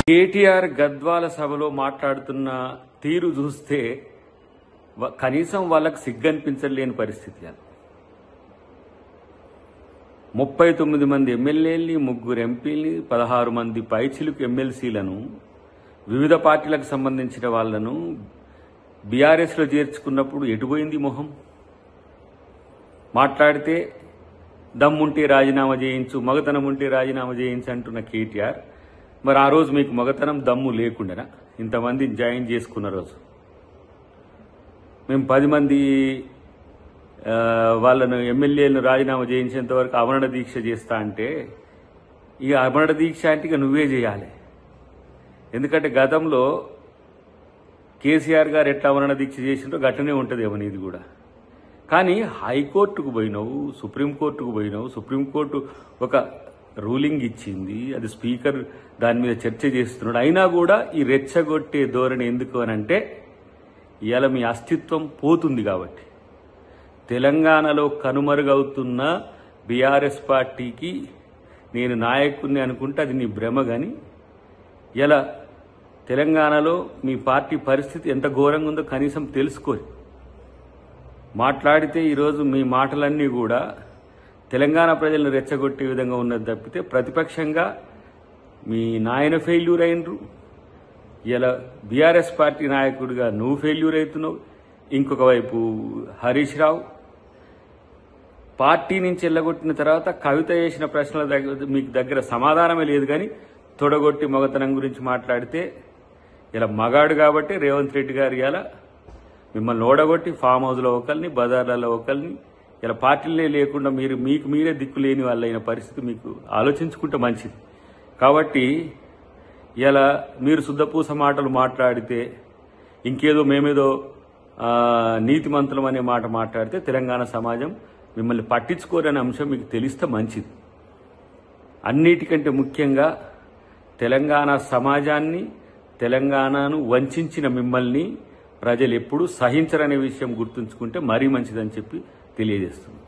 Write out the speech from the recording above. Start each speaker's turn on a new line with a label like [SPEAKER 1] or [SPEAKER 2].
[SPEAKER 1] కేటీఆర్ గద్వాల సభలో మాట్లాడుతున్న తీరు చూస్తే కనీసం వాళ్ళకు సిగ్గనిపించలేని పరిస్థితి. 39 మంది ఎమ్మెల్యేల్ని, 3 ఎంపీల్ని, 16 మంది పైచిలుకు ఎమ్మెల్సీలను, వివిధ పార్టీలకు సంబంధించిన వాళ్లను బీఆర్ఎస్లో చేర్చుకున్నప్పుడు ఎటుపోయింది మొహం? మాట్లాడితే దమ్ముంటే రాజీనామా చేయించు, మగతనం ఉంటే రాజీనామా చేయించు అంటున్న కేటీఆర్, మరి ఆ రోజు మీకు మగతనం దమ్ము లేకుండానా ఇంతమంది జాయిన్ చేసుకున్న రోజు? మేము 10 మంది వాళ్ళను ఎమ్మెల్యేలను రాజీనామా చేయించేంత వరకు అమరణ దీక్ష చేస్తా అంటే, ఇక అమరణ దీక్ష అంటే ఇక నువ్వే చేయాలి. ఎందుకంటే గతంలో కేసీఆర్ గారు ఎట్లా అమరణ దీక్ష చేసిందో గట్టనే ఉంటుంది నీది కూడా. కానీ హైకోర్టుకు పోయినావు, సుప్రీంకోర్టుకు పోయినావు, సుప్రీంకోర్టు ఒక రూలింగ్ ఇచ్చింది, అది స్పీకర్ దాని మీద చర్చ చేస్తున్నాడు. అయినా కూడా ఈ రెచ్చగొట్టే ధోరణి ఎందుకు అనంటే, ఇవాళ మీ అస్తిత్వం పోతుంది కాబట్టి. తెలంగాణలో కనుమరుగవుతున్న బీఆర్ఎస్ పార్టీకి నేను నాయకుడిని అనుకుంటే అది నీ భ్రమ. కానీ ఇలా తెలంగాణలో మీ పార్టీ పరిస్థితి ఎంత ఘోరంగా ఉందో కనీసం తెలుసుకోరు. మాట్లాడితే ఈరోజు మీ మాటలన్నీ కూడా తెలంగాణ ప్రజలను రెచ్చగొట్టే విధంగా ఉన్నది తప్పితే, ప్రతిపక్షంగా మీ నాయన ఫెయిల్యూర్ అయినరు, ఇలా బీఆర్ఎస్ పార్టీ నాయకుడిగా నువ్వు ఫెయిల్యూర్ అవుతున్నావు. ఇంకొక వైపు హరీష్ రావు పార్టీ నుంచి వెళ్ళగొట్టిన తర్వాత కవిత చేసిన ప్రశ్నల మీకు దగ్గర సమాధానమే లేదు. కానీ తొడగొట్టి మగతనం గురించి మాట్లాడితే, ఇలా మగాడు కాబట్టి రేవంత్ రెడ్డి గారు ఇలా మిమ్మల్ని ఓడగొట్టి ఫామ్ హౌస్లో ఒకరిని, బజార్లలో ఒకరిని, ఇలా పార్టీలే లేకుండా మీకు మీరే దిక్కు లేని వాళ్ళైన పరిస్థితి మీకు ఆలోచించుకుంటే మంచిది. కాబట్టి ఇలా మీరు శుద్ధపూస మాటలు మాట్లాడితే, ఇంకేదో మేమేదో నీతిమంతులం అనే మాట మాట్లాడితే తెలంగాణ సమాజం మిమ్మల్ని పట్టించుకోరనే అంశం మీకు తెలిస్తే మంచిది. అన్నిటికంటే ముఖ్యంగా తెలంగాణ సమాజాన్ని, తెలంగాణను వంచిన మిమ్మల్ని ప్రజలు ఎప్పుడూ సహించరనే విషయం గుర్తుంచుకుంటే మరీ మంచిదని చెప్పి తెలియజేస్తుంది.